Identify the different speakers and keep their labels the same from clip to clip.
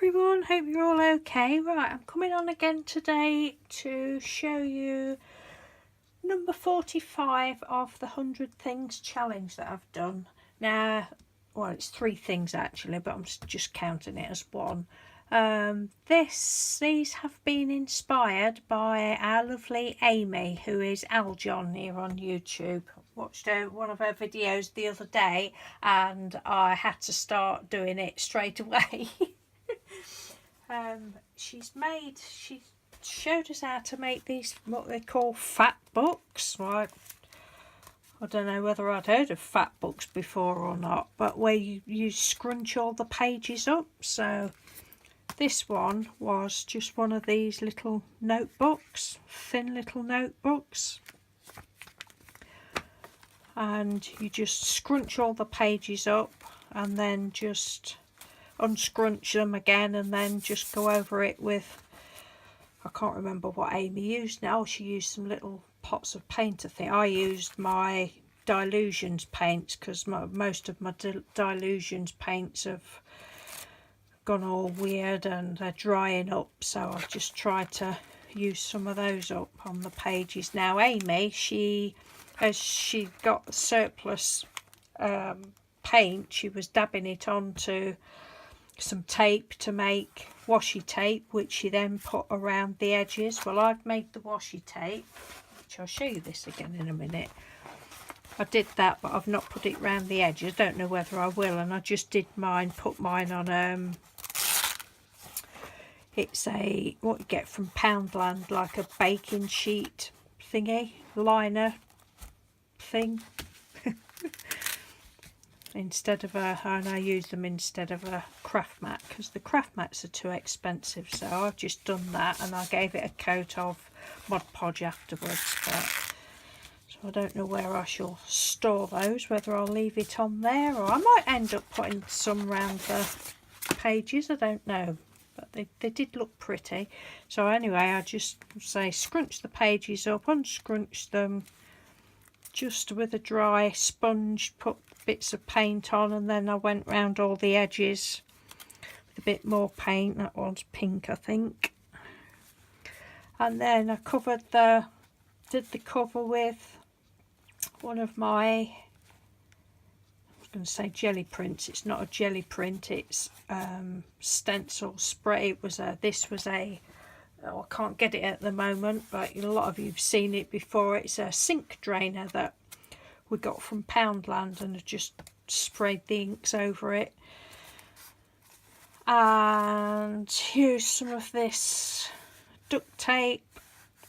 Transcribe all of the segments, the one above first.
Speaker 1: everyone, hope you're all okay. Right, I'm coming on again today to show you number 45 of the 100 things challenge that I've done. Now, well, it's 3 things actually, but I'm just counting it as one. These have been inspired by our lovely Amy, who is Aljon here on YouTube. Watched one of her videos the other day and I had to start doing it straight away. She showed us how to make these, what they call Phat books. Right, I don't know whether I'd heard of Phat books before or not, but where you scrunch all the pages up. So this one was just one of these little notebooks, thin little notebooks, and you just scrunch all the pages up and then just unscrunch them again and then just go over it with, I can't remember what Amy used now. She used some little pots of paint, I think. I used my Dilutions paints because most of my Dilutions paints have gone all weird and they're drying up, so I've just tried to use some of those up on the pages. Now Amy, as she got surplus paint, she was dabbing it onto some tape to make washi tape, which she then put around the edges. Well, I've made the washi tape, which I'll show you this again in a minute. I did that, but I've not put it around the edges. I don't know whether I will, and I just did mine, put mine on it's a, what you get from Poundland, like a baking sheet thingy, liner thing. Instead of and I use them instead of a craft mat because the craft mats are too expensive, so I've just done that and I gave it a coat of Mod Podge afterwards. But so I don't know where I shall store those, whether I'll leave it on there or I might end up putting some around the pages, I don't know, but they did look pretty. So anyway, I just say scrunch the pages up, unscrunch them just with a dry sponge, put bits of paint on, and then I went round all the edges with a bit more paint. That one's pink, I think. And then I did the cover with one of my, I was going to say jelly prints. It's not a jelly print, it's stencil spray. This was a, oh, I can't get it at the moment, but a lot of you have seen it before. It's a sink drainer that we got from Poundland and have just sprayed the inks over it. And here's some of this duct tape,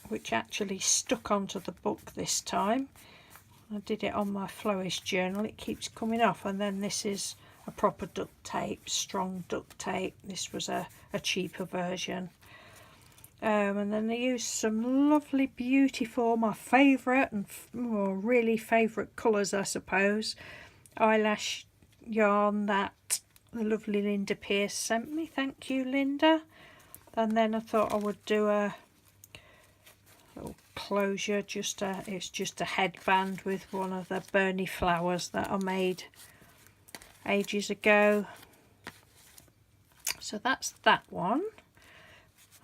Speaker 1: which actually stuck onto the book this time. I did it on my Flowist journal, it keeps coming off. And then this is a proper duct tape, strong duct tape. This was a cheaper version. And then I used some lovely, beautiful, my favourite and really favourite colours, I suppose, eyelash yarn that the lovely Linda Pierce sent me. Thank you, Linda. And then I thought I would do a little closure, it's just a headband with one of the Bernie flowers that I made ages ago. So that's that one.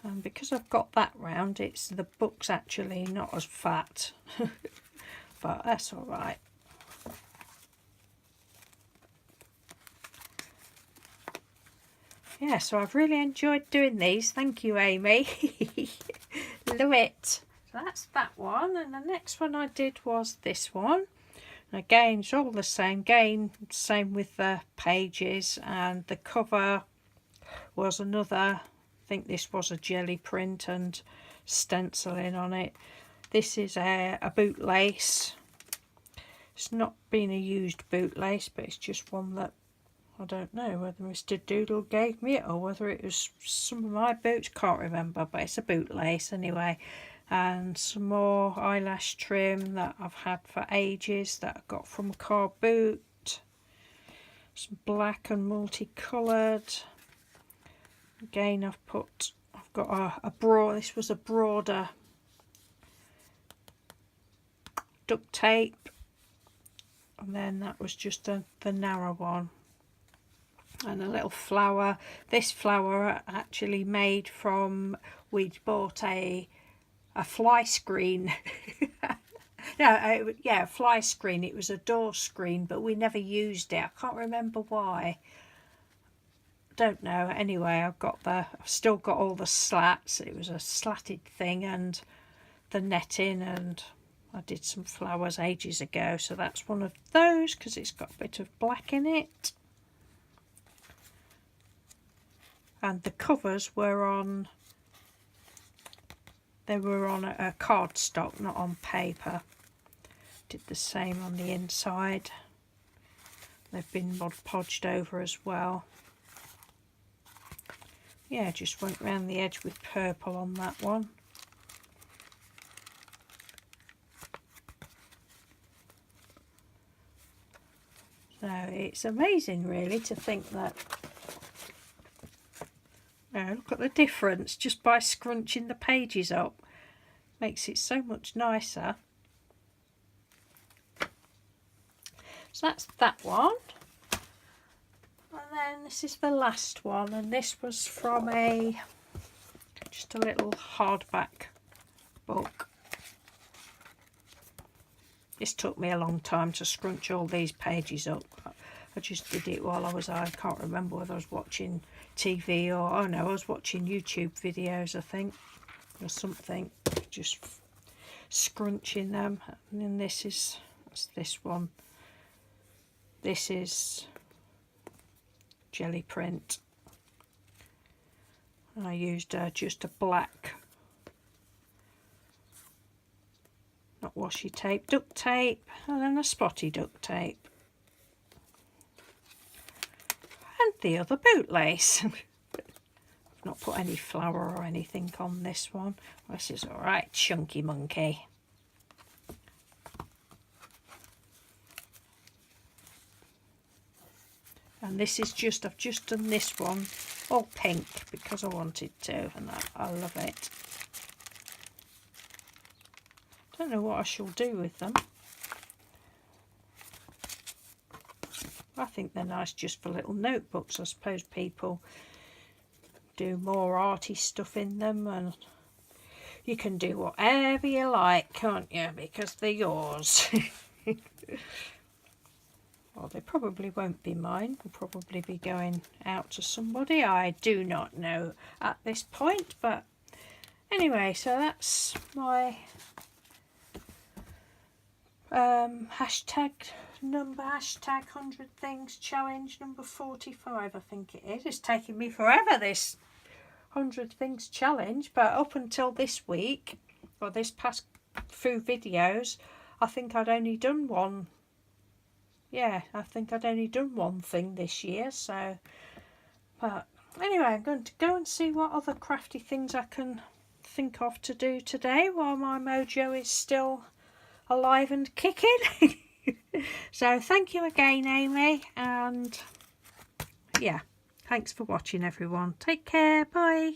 Speaker 1: And because I've got that round, the book's actually not as fat, but that's all right. Yeah, so I've really enjoyed doing these. Thank you, Amy. Love it. So that's that one, and the next one I did was this one. And again, it's all the same. Again, same with the pages, and the cover was another, I think this was a jelly print and stenciling on it. This is a bootlace. It's not been a used bootlace, but it's just one that I don't know whether Mr. Doodle gave me it or whether it was some of my boots, can't remember, but it's a bootlace anyway. And some more eyelash trim that I've had for ages that I got from a car boot. Some black and multicoloured. Again, I've got a broad, this was a broader duct tape, and then that was just the narrow one. and a little flower. This flower actually made from, we'd bought a fly screen. No, yeah, a fly screen. It was a door screen, but we never used it. I can't remember why. Don't know. Anyway, I've still got all the slats. It was a slatted thing and the netting, and I did some flowers ages ago, so that's one of those because it's got a bit of black in it. And the covers were on, they were on a cardstock, not on paper. Did the same on the inside. They've been Mod Podged over as well. Yeah, just went round the edge with purple on that one. So it's amazing really to think that, look at the difference just by scrunching the pages up. Makes it so much nicer. So that's that one. And then this is the last one, and this was from just a little hardback book. This took me a long time to scrunch all these pages up. I just did it while I can't remember whether I was watching TV or, oh no, I was watching YouTube videos, I think, or something. Just scrunching them. And then that's this one. This is jelly print. I used just a black, not washi tape, duct tape, and then a spotty duct tape. And the other bootlace. I've not put any flower or anything on this one. This is alright, chunky monkey. And this is I've just done this one all pink because I wanted to, and I love it. Don't know what I shall do with them. I think they're nice just for little notebooks. I suppose people do more arty stuff in them, and you can do whatever you like, can't you? Because they're yours. Well, they probably won't be mine. Will probably be going out to somebody. I do not know at this point, but anyway, so that's my hashtag 100 things challenge number 45, I think it is. It's taking me forever, this 100 things challenge, but up until this week, or this past few videos, I think I'd only done one. Yeah, I think I'd only done one thing this year, so, but anyway, I'm going to go and see what other crafty things I can think of to do today while my mojo is still alive and kicking. So thank you again, Amy, and yeah, thanks for watching everyone. Take care, bye.